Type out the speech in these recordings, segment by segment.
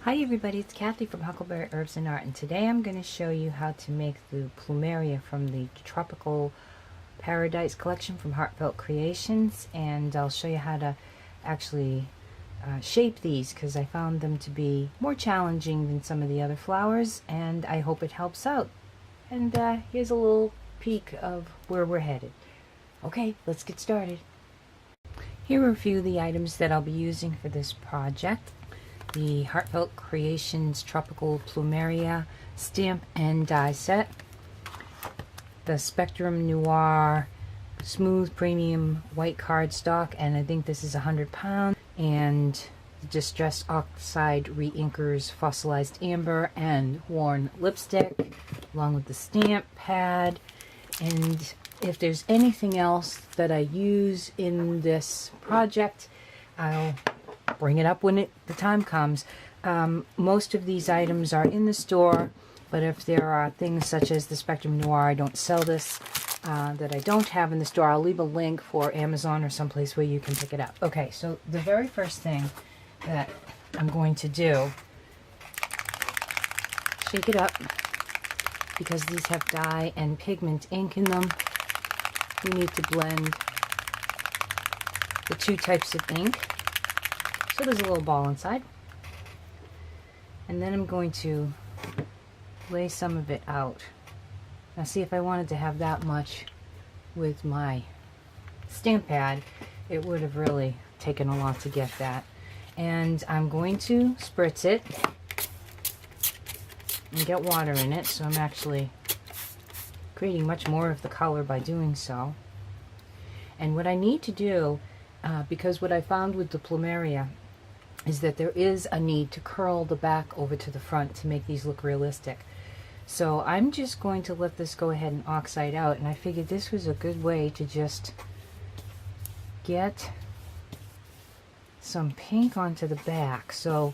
Hi everybody, it's Kathy from HuckleberryHerbs and Art, and today I'm going to show you how to make the Plumeria from the Tropical Paradise collection from Heartfelt Creations, and I'll show you how to actually shape these because I found them to be more challenging than some of the other flowers, and I hope it helps out. And here's a little peek of where we're headed. Okay, let's get started. Here are a few of the items that I'll be using for this project. The Heartfelt Creations Tropical Plumeria stamp and die set, the Spectrom Noir smooth premium white cardstock, and I think this is 100 pounds, and Distress Oxide Reinkers Fossilized Amber and Worn Lipstick, along with the stamp pad. And if there's anything else that I use in this project, I'll bring it up when the time comes. Most of these items are in the store, but if there are things such as the Spectrum Noir, I don't sell this, that I don't have in the store, I'll leave a link for Amazon or someplace where you can pick it up. Okay, so the very first thing that I'm going to do, shake it up, because these have dye and pigment ink in them. We need to blend the two types of ink. So there's a little ball inside. And then I'm going to lay some of it out. Now see, if I wanted to have that much with my stamp pad, it would have really taken a lot to get that. And I'm going to spritz it and get water in it, so I'm actually creating much more of the color by doing so. And what I need to do, because what I found with the Plumeria is that there is a need to curl the back over to the front to make these look realistic. So I'm just going to let this go ahead and oxide out, and I figured this was a good way to just get some pink onto the back. So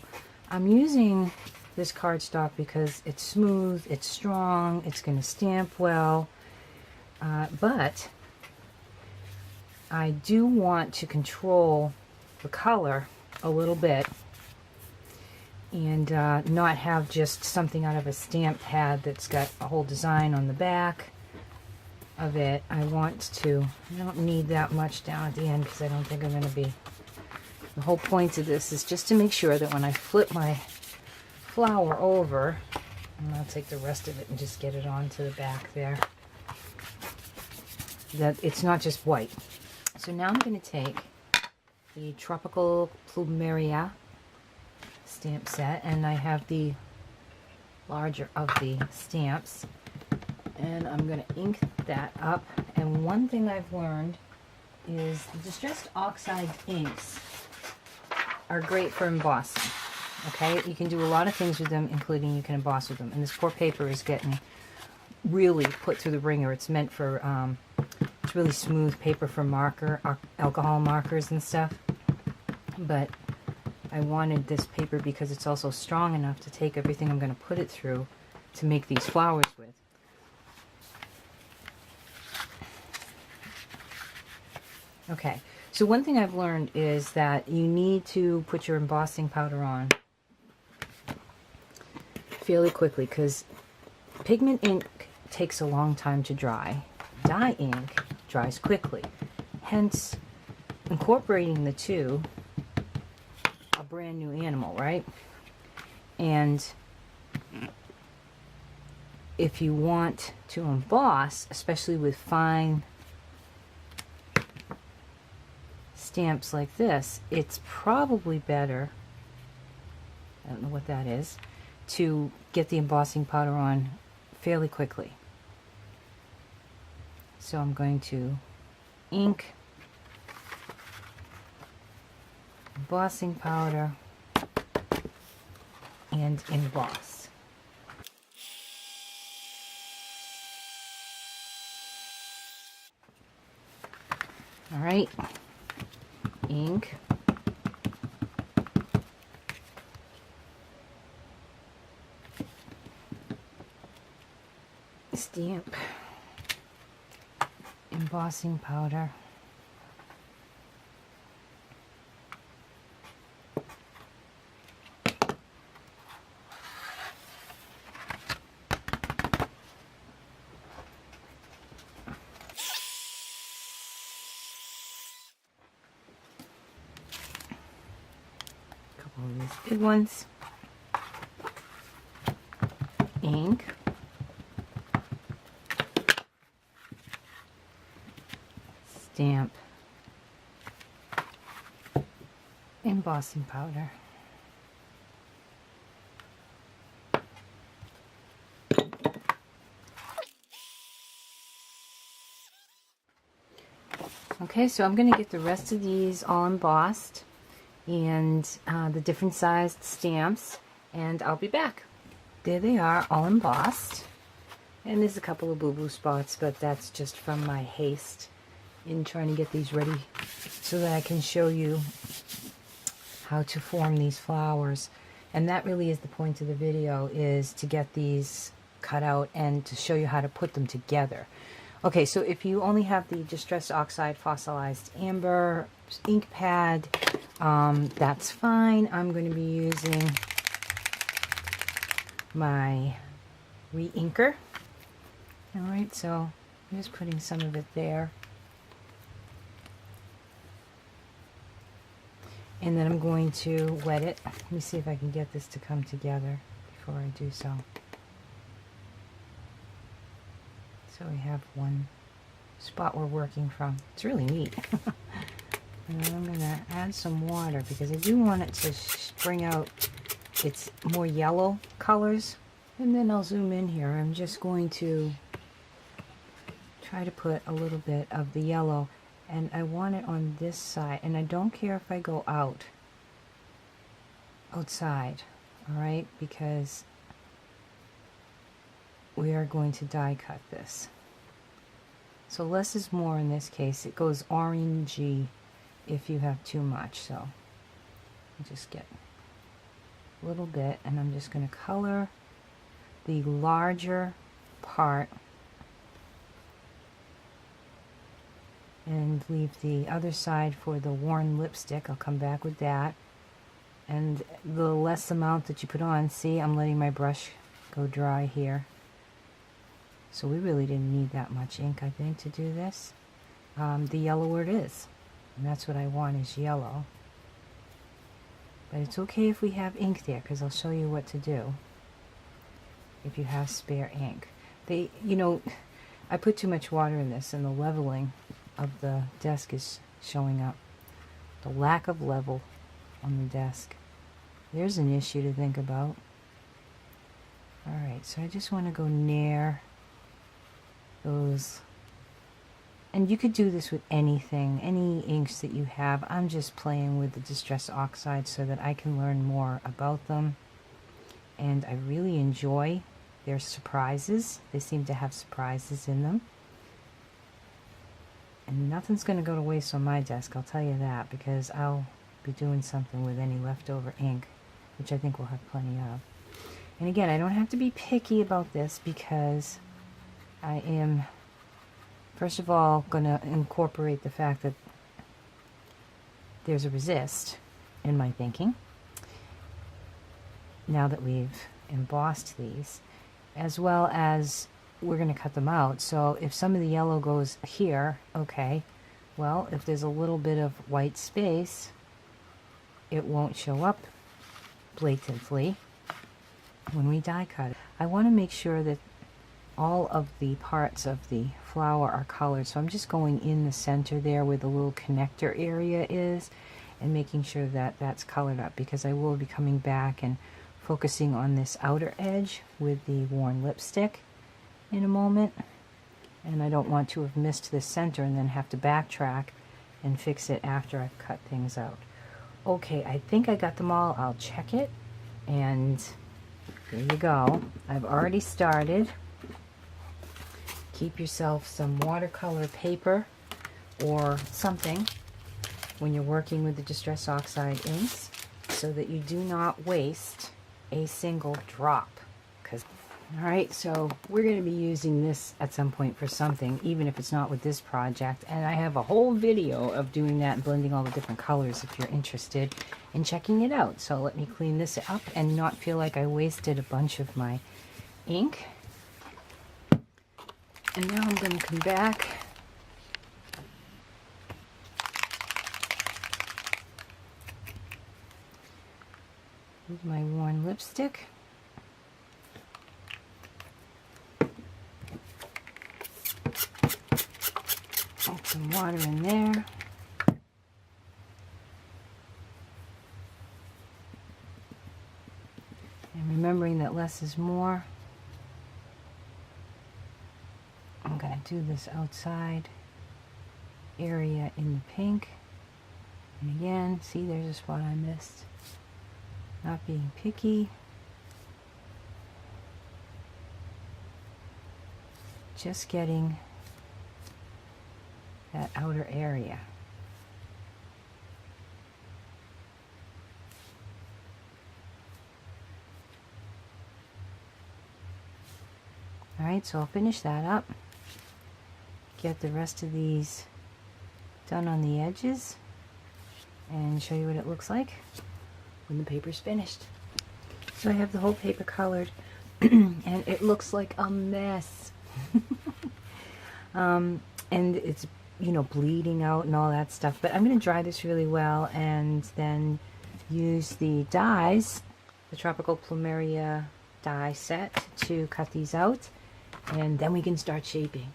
I'm using this cardstock because it's smooth, it's strong, it's going to stamp well, but I do want to control the color a little bit and not have just something out of a stamp pad that's got a whole design on the back of it. I don't need that much down at the end because I don't think I'm going to be, the whole point of this is just to make sure that when I flip my flower over, and I'll take the rest of it and just get it onto the back there, that it's not just white. So now I'm going to take the Tropical Plumeria stamp set, and I have the larger of the stamps, and I'm going to ink that up. And one thing I've learned is the Distressed Oxide inks are great for embossing. Okay, you can do a lot of things with them, including you can emboss with them. And this poor paper is getting really put through the ringer. It's meant for it's really smooth paper for marker, alcohol markers and stuff. But I wanted this paper because it's also strong enough to take everything I'm going to put it through to make these flowers with. Okay, so one thing I've learned is that you need to put your embossing powder on fairly quickly because pigment ink takes a long time to dry. Dye ink dries quickly. Hence, incorporating the two, a brand new animal, right? And if you want to emboss, especially with fine stamps like this, it's probably better, I don't know what that is, to get the embossing powder on fairly quickly. So I'm going to ink, embossing powder, and emboss. All right, ink, stamp, embossing powder, of these big ones. Ink. Stamp. Embossing powder. Okay, so I'm going to get the rest of these all embossed and the different sized stamps, and I'll be back. There they are, all embossed. And there's a couple of boo-boo spots, but that's just from my haste in trying to get these ready so that I can show you how to form these flowers. And that really is the point of the video, is to get these cut out and to show you how to put them together. Okay, so if you only have the Distress Oxide Fossilized Amber ink pad, that's fine. I'm going to be using my re-inker. Alright, so I'm just putting some of it there. And then I'm going to wet it. Let me see if I can get this to come together before I do so. So we have one spot we're working from. It's really neat. And then I'm going to add some water because I do want it to bring out its more yellow colors. And then I'll zoom in here. I'm just going to try to put a little bit of the yellow, and I want it on this side, and I don't care if I go outside, all right, because we are going to die cut this. So less is more in this case. It goes orangey if you have too much, so I'll just get a little bit, and I'm just going to color the larger part and leave the other side for the worn lipstick. I'll come back with that. And the less amount that you put on, see, I'm letting my brush go dry here. So we really didn't need that much ink, I think, to do this. The yellower it is, and that's what I want, is yellow. But it's okay if we have ink there, because I'll show you what to do if you have spare ink. You know, I put too much water in this, and the leveling of the desk is showing up. The lack of level on the desk. There's an issue to think about. Alright, so I just want to go near those. And you could do this with anything, any inks that you have. I'm just playing with the Distress Oxide so that I can learn more about them. And I really enjoy their surprises. They seem to have surprises in them. And nothing's going to go to waste on my desk, I'll tell you that, because I'll be doing something with any leftover ink, which I think we'll have plenty of. And again, I don't have to be picky about this, because I am, first of all, going to incorporate the fact that there's a resist in my thinking, now that we've embossed these, as well as we're going to cut them out. So if some of the yellow goes here, okay, well, if there's a little bit of white space, it won't show up blatantly when we die cut it. I want to make sure that all of the parts of the flower are colored, so I'm just going in the center there where the little connector area is and making sure that that's colored up, because I will be coming back and focusing on this outer edge with the worn lipstick in a moment, and I don't want to have missed this center and then have to backtrack and fix it after I've cut things out. Okay, I think I got them all. I'll check it, and there you go. I've already started. Keep yourself some watercolor paper or something when you're working with the Distress Oxide inks so that you do not waste a single drop. Alright, so we're going to be using this at some point for something, even if it's not with this project. And I have a whole video of doing that and blending all the different colors if you're interested in checking it out. So let me clean this up and not feel like I wasted a bunch of my ink. And now I'm going to come back lipstick. Add some water in there. And remembering that less is more. I'm going to do this outside area in the pink. And again, see, there's a spot I missed. Not being picky. Just getting that outer area. Alright, so I'll finish that up. Get the rest of these done on the edges and show you what it looks like when the paper's finished. So I have the whole paper colored and it looks like a mess. And it's, you know, bleeding out and all that stuff, but I'm going to dry this really well and then use the dies, the Tropical Plumeria die set, to cut these out, and then we can start shaping.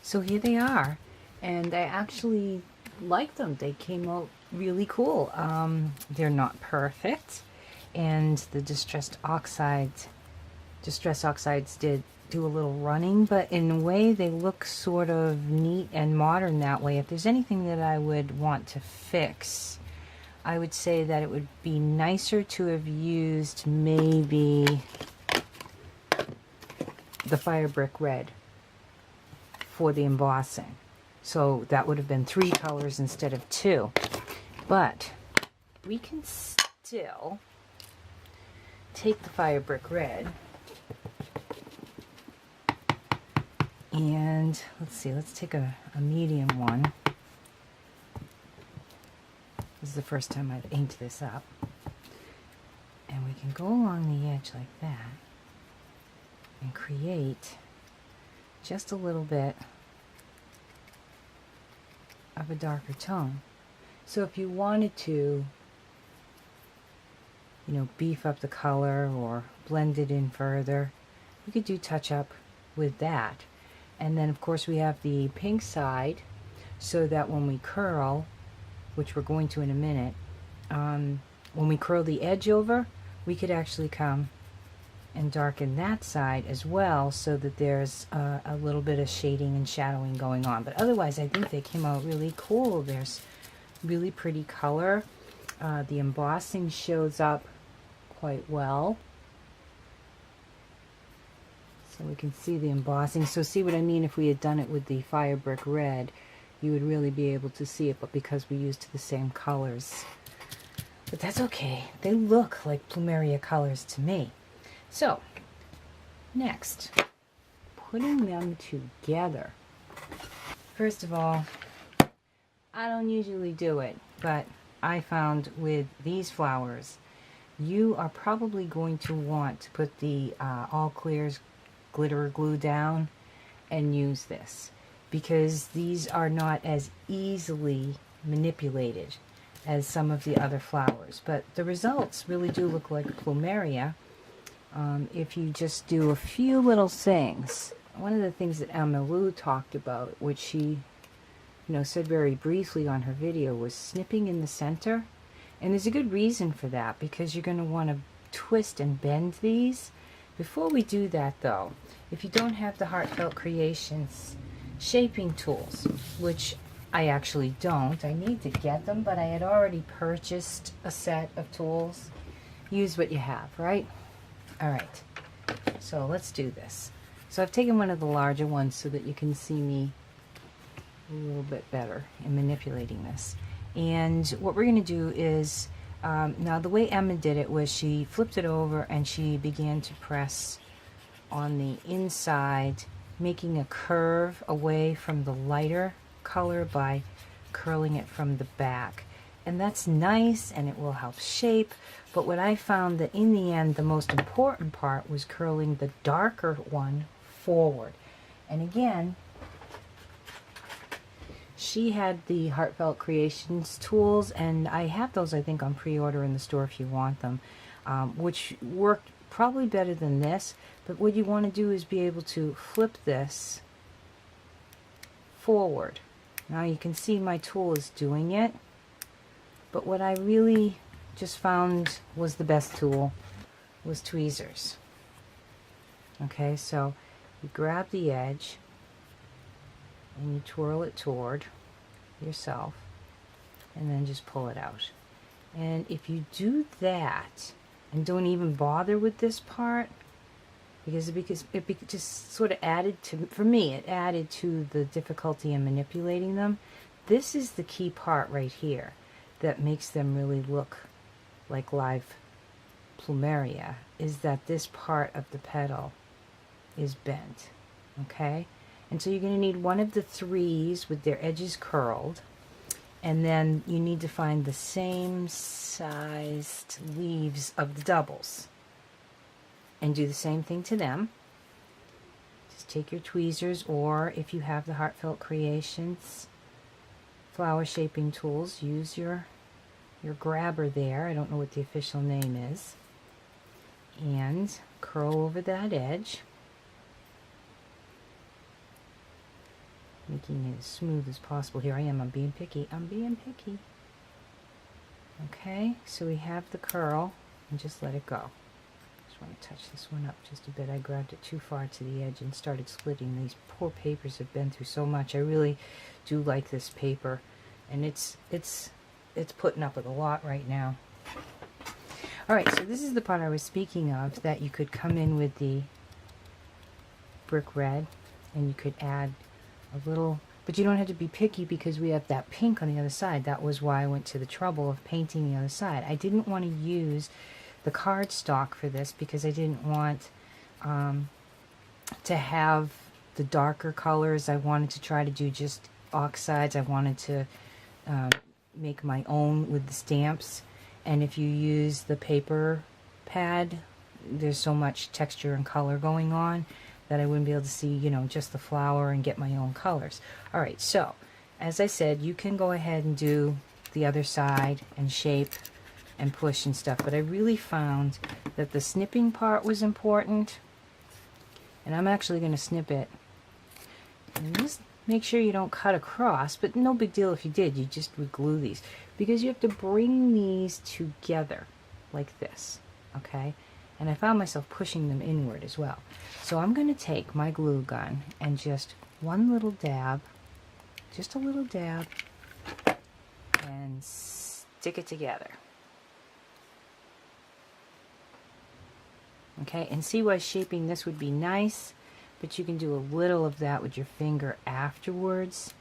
So here they are, and I actually like them. They came out really cool. They're not perfect, and the distress oxides did do a little running, but in a way they look sort of neat and modern that way. If there's anything that I would want to fix, I would say that it would be nicer to have used maybe the fire brick red for the embossing. So that would have been 3 colors instead of 2. But we can still take the fire brick red and let's see, let's take a medium one. This is the first time I've inked this up. And we can go along the edge like that and create just a little bit of a darker tone. So if you wanted to, you know, beef up the color or blend it in further, you could do touch up with that. And then of course we have the pink side, so that when we curl, which we're going to in a minute, when we curl the edge over, we could actually come and darken that side as well, so that there's a little bit of shading and shadowing going on. But otherwise I think they came out really cool. There's really pretty color. The embossing shows up quite well, so we can see the embossing. So see what I mean? If we had done it with the fire brick red, you would really be able to see it, but because we used the same colors. But that's okay. They look like Plumeria colors to me. So, next, putting them together. First of all, I don't usually do it, but I found with these flowers, you are probably going to want to put the All Clears glitter glue down and use this, because these are not as easily manipulated as some of the other flowers. But the results really do look like Plumeria. If you just do a few little things. One of the things that Emma Lou talked about, which she, said very briefly on her video, was snipping in the center. And there's a good reason for that, because you're going to want to twist and bend these. Before we do that though, if you don't have the Heartfelt Creations shaping tools, which I actually don't, I need to get them, but I had already purchased a set of tools. Use what you have, right? Alright, so let's do this. So I've taken one of the larger ones so that you can see me a little bit better in manipulating this. And what we're going to do is, now the way Emma did it was she flipped it over and she began to press on the inside making a curve away from the lighter color by curling it from the back. And that's nice and it will help shape, but what I found that in the end the most important part was curling the darker one forward. And again, she had the Heartfelt Creations tools, and I have those I think on pre-order in the store if you want them, which worked probably better than this. But what you want to do is be able to flip this forward. Now you can see my tool is doing it, but what I really just found was the best tool was tweezers. Okay, so you grab the edge and you twirl it toward yourself and then just pull it out. And if you do that and don't even bother with this part, because it just sort of added to, for me, it added to the difficulty in manipulating them. This is the key part right here that makes them really look like live Plumeria, is that this part of the petal is bent. Okay, and so you're going to need one of the threes with their edges curled, and then you need to find the same sized leaves of the doubles and do the same thing to them. Just take your tweezers, or if you have the Heartfelt Creations flower shaping tools, use your grabber there. I don't know what the official name is, and curl over that edge, making it as smooth as possible. Here I am, I'm being picky. Okay, so we have the curl, and just let it go. Just want to touch this one up just a bit. I grabbed it too far to the edge and started splitting. These poor papers have been through so much. I really do like this paper, and it's putting up with a lot right now. Alright, so this is the part I was speaking of, that you could come in with the brick red and you could add a little, but you don't have to be picky because we have that pink on the other side. That was why I went to the trouble of painting the other side. I didn't want to use the cardstock for this because I didn't want to have the darker colors. I wanted to try to do just oxides. I wanted to make my own with the stamps, and if you use the paper pad, there's so much texture and color going on that I wouldn't be able to see, you know, just the flower and get my own colors. Alright, so as I said, you can go ahead and do the other side and shape and push and stuff, but I really found that the snipping part was important, and I'm actually going to snip it. And just make sure you don't cut across, but no big deal if you did. You just would glue these, because you have to bring these together like this, okay? And I found myself pushing them inward as well. So I'm going to take my glue gun and just one little dab, just a little dab, and stick it together. Okay, and see why shaping this would be nice, but you can do a little of that with your finger afterwards.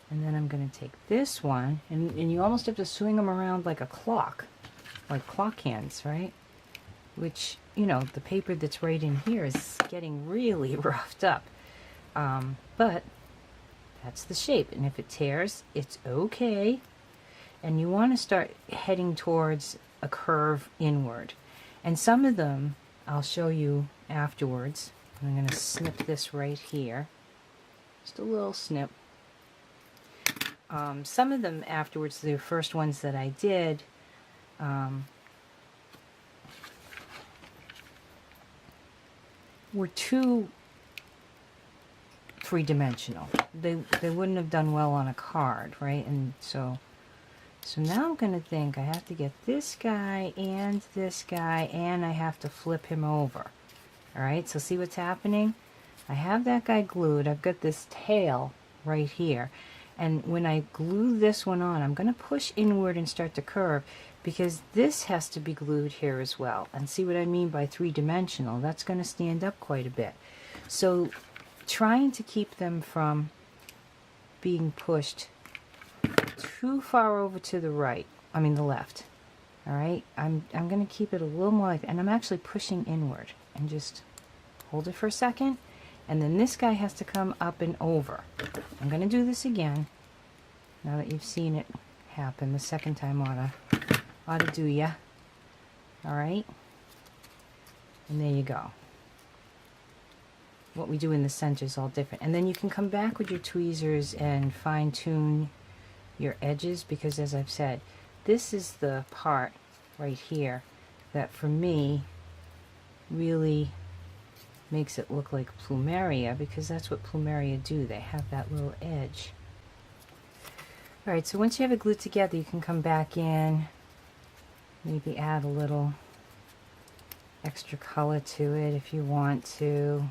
And then I'm going to take this one, and you almost have to swing them around like a clock, like clock hands, right? Which, you know, the paper that's right in here is getting really roughed up. But that's the shape, and if it tears, it's okay. And you want to start heading towards a curve inward. And some of them I'll show you afterwards. I'm going to snip this right here. Just a little snip. Some of them afterwards, the first ones that I did, were too three-dimensional. They wouldn't have done well on a card, right? And so now I'm going to think I have to get this guy, and I have to flip him over. Alright, so see what's happening? I have that guy glued. I've got this tail right here. And when I glue this one on, I'm going to push inward and start to curve, because this has to be glued here as well. And see what I mean by three-dimensional? That's going to stand up quite a bit. So trying to keep them from being pushed too far over to the right, I mean the left. Alright, I'm going to keep it a little more like that, and I'm actually pushing inward, and just hold it for a second, And then this guy has to come up and over. I'm going to do this again. Now that you've seen it happen, the second time ought to do ya. All right? And there you go. What we do in the center is all different. And then you can come back with your tweezers and fine-tune your edges, because as I've said, this is the part right here that for me really makes it look like Plumeria, because that's what Plumeria do. They have that little edge. Alright, so once you have it glued together, you can come back in, maybe add a little extra color to it if you want to.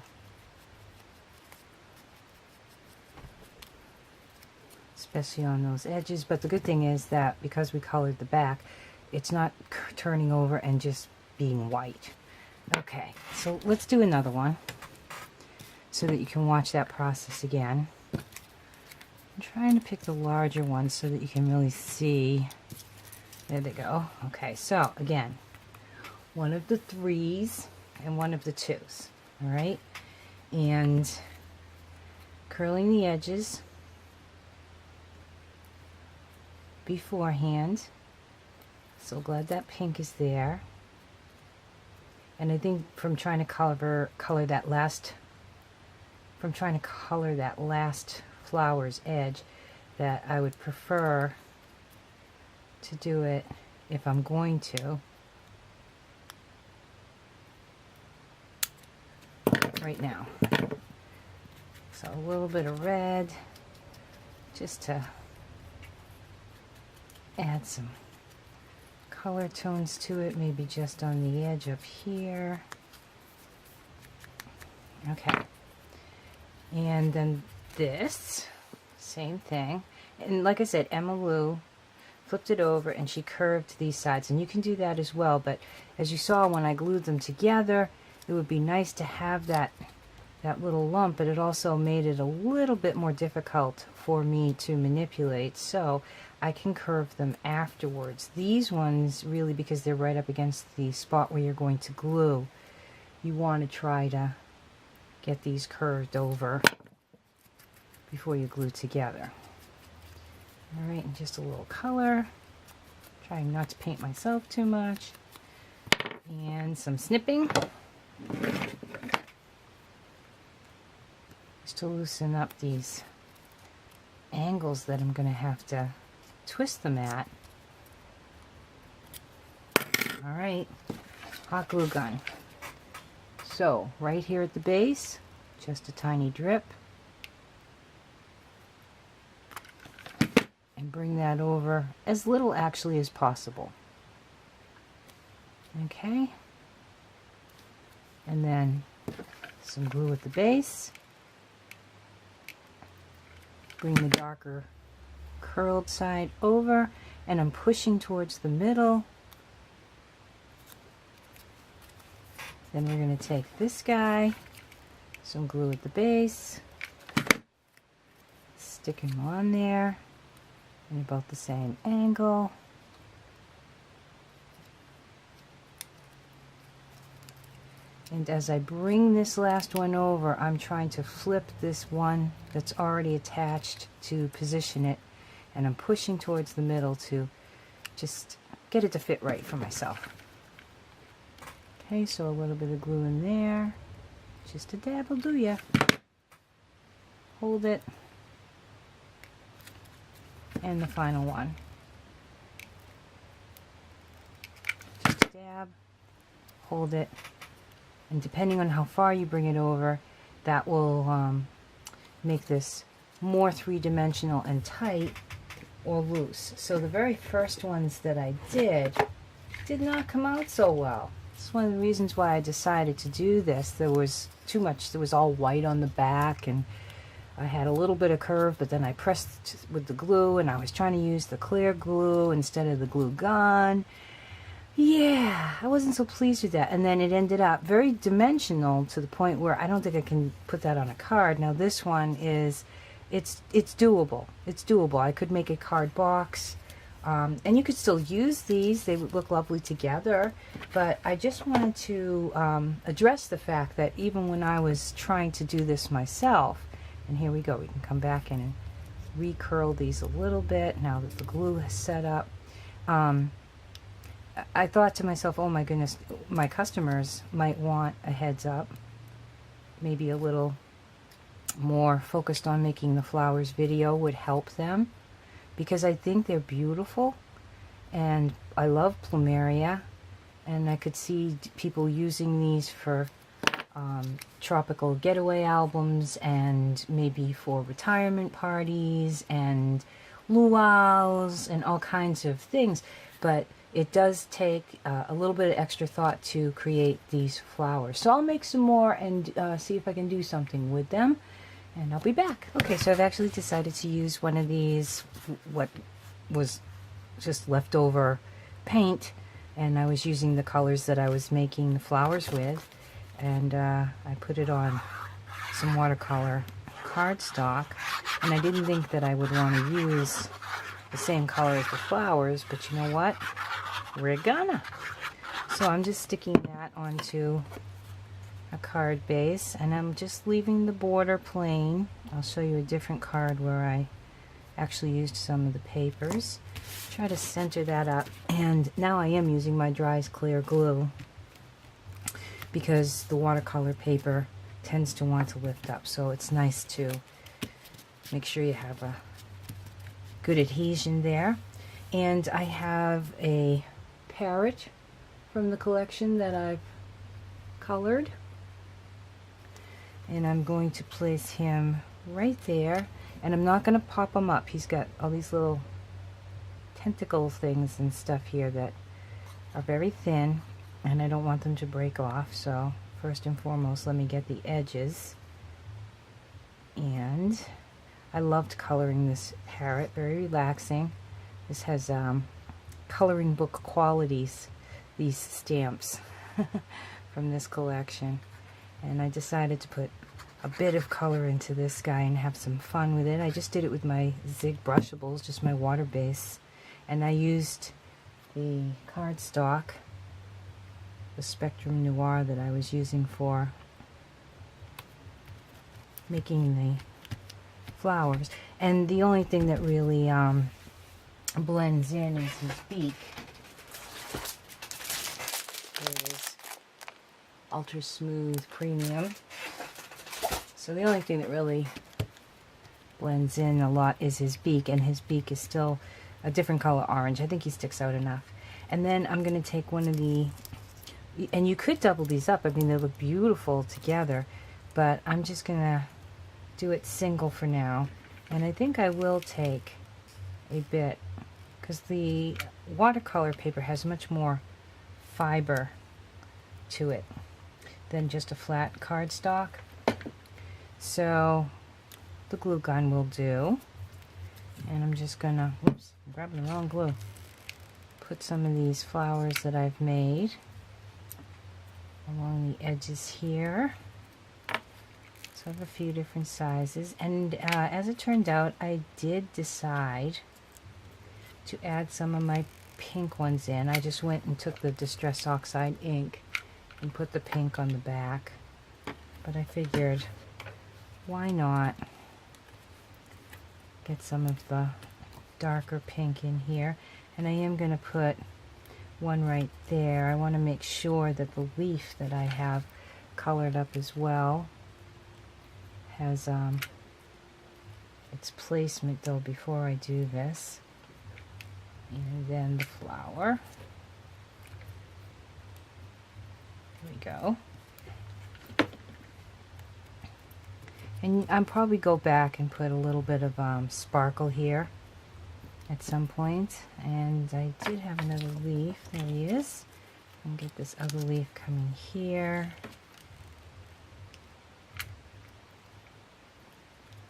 Especially on those edges. But the good thing is that because we colored the back, it's not turning over and just being white. Okay, so let's do another one so that you can watch that process again. I'm trying to pick the larger one so that you can really see. There they go. Okay, so again, one of the 3s and one of the 2s. All right, and curling the edges beforehand. So glad that pink is there. And I think from trying to color that last flower's edge, that I would prefer to do it, if I'm going to, right now. So a little bit of red just to add some color tones to it, maybe just on the edge up here. Okay, and then this same thing, and like I said, Emma Lou flipped it over and she curved these sides, and you can do that as well. But as you saw when I glued them together, it would be nice to have that little lump, but it also made it a little bit more difficult for me to manipulate, so I can curve them afterwards. These ones, really, because they're right up against the spot where you're going to glue, you want to try to get these curved over before you glue together. Alright, and just a little color, trying not to paint myself too much, and some snipping just to loosen up these angles that I'm going to have to twist them at. Alright, hot glue gun. So right here at the base, just a tiny drip, and bring that over as little actually as possible. Okay, and then some glue at the base. Bring the darker curled side over, and I'm pushing towards the middle. Then we're going to take this guy, some glue at the base, stick him on there in about the same angle. And as I bring this last one over, I'm trying to flip this one that's already attached to position it, and I'm pushing towards the middle to just get it to fit right for myself. Okay, so a little bit of glue in there, just a dab will do ya. Hold it, and the final one. Just a dab, hold it, and depending on how far you bring it over, that will make this more three-dimensional and tight or loose. So the very first ones that I did not come out so well. It's one of the reasons why I decided to do this. There was too much, there was all white on the back, and I had a little bit of curve, but then I pressed with the glue, and I was trying to use the clear glue instead of the glue gun. Yeah, I wasn't so pleased with that. And then it ended up very dimensional to the point where I don't think I can put that on a card. Now this one is, it's doable. It's doable. I could make a card box And you could still use these, they would look lovely together, but I just wanted to address the fact that even when I was trying to do this myself, and here we go, we can come back in and recurl these a little bit now that the glue has set up. I thought to myself, oh my goodness, my customers might want a heads up, maybe a little more focused on making the flowers video would help them, because I think they're beautiful and I love Plumeria, and I could see people using these for tropical getaway albums and maybe for retirement parties and luau's and all kinds of things. But it does take a little bit of extra thought to create these flowers. So I'll make some more and see if I can do something with them, and I'll be back. Okay, so I've actually decided to use one of these, what was just leftover paint, and I was using the colors that I was making the flowers with, and I put it on some watercolor cardstock, and I didn't think that I would want to use the same color as the flowers, but you know what? We're gonna. So I'm just sticking that onto a card base, and I'm just leaving the border plain. I'll show you a different card where I actually used some of the papers. Try to center that up, and now I am using my Dries clear glue because the watercolor paper tends to want to lift up, so it's nice to make sure you have a good adhesion there. And I have a parrot from the collection that I've colored, and I'm going to place him right there, and I'm not going to pop him up. He's got all these little tentacle things and stuff here that are very thin, and I don't want them to break off. So first and foremost, let me get the edges. And I loved coloring this parrot, very relaxing. This has coloring book qualities, these stamps from this collection. And I decided to put a bit of color into this guy and have some fun with it. I just did it with my Zig brushables, just my water base. And I used the cardstock, the Spectrom Noir that I was using for making the flowers. And the only thing that really blends in is his beak. It is Ultra Smooth Premium. So the only thing that really blends in a lot is his beak, and his beak is still a different color orange. I think he sticks out enough. And then I'm going to take one of the, and you could double these up, I mean they look beautiful together, but I'm just going to do it single for now. And I think I will take a bit, because the watercolor paper has much more fiber to it than just a flat cardstock. So the glue gun will do, and I'm just gonna, whoops, I'm grabbing the wrong glue, put some of these flowers that I've made along the edges here. So I have a few different sizes, and as it turned out, I did decide to add some of my pink ones in. I just went and took the Distress Oxide ink and put the pink on the back, but I figured, why not get some of the darker pink in here. And I am going to put one right there. I want to make sure that the leaf that I have colored up as well has its placement though before I do this. And then the flower. There we go. And I'll probably go back and put a little bit of sparkle here at some point. And I did have another leaf. There he is. And get this other leaf coming here.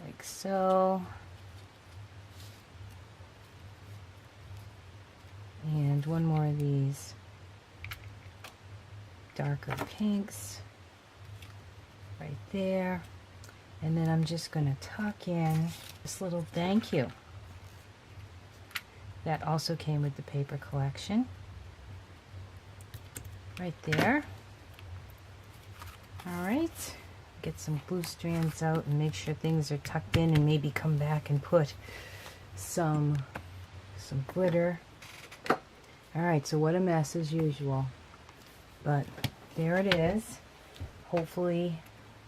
Like so. And one more of these darker pinks right there. And then I'm just going to tuck in this little thank you That also came with the paper collection. Right there. Alright. Get some glue strands out and make sure things are tucked in, and maybe come back and put some glitter. Alright, so what a mess as usual. But there it is. Hopefully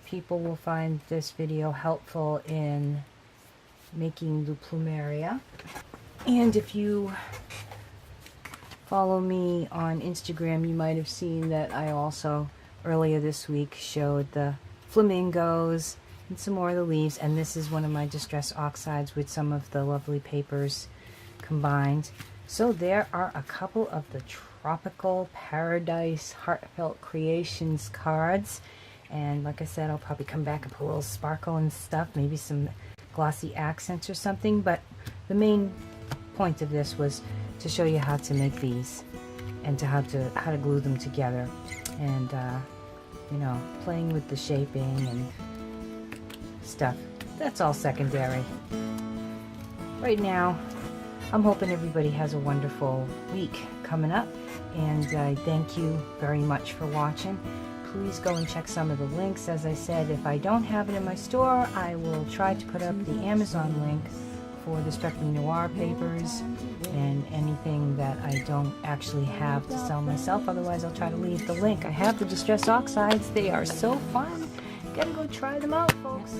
people will find this video helpful in making the Plumeria. And if you follow me on Instagram, you might have seen that I also earlier this week showed the flamingos and some more of the leaves, and this is one of my distress oxides with some of the lovely papers combined. So there are a couple of the Tropical Paradise Heartfelt Creations cards, and like I said, I'll probably come back and put a little sparkle and stuff, maybe some glossy accents or something, but the main point of this was to show you how to make these and how to glue them together, and you know, playing with the shaping and stuff, that's all secondary. Right now, I'm hoping everybody has a wonderful week coming up, and I thank you very much for watching. Please go and check some of the links. As I said, if I don't have it in my store, I will try to put up the Amazon link for the Spectrum Noir papers and anything that I don't actually have to sell myself. Otherwise, I'll try to leave the link. I have the Distress Oxides. They are so fun. Gotta go try them out, folks.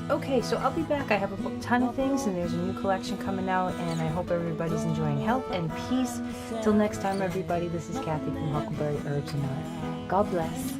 Okay, so I'll be back. I have a ton of things, and there's a new collection coming out, and I hope everybody's enjoying health and peace. Till next time, everybody, this is Kathy from HuckleberryHerbs and Noir. God bless.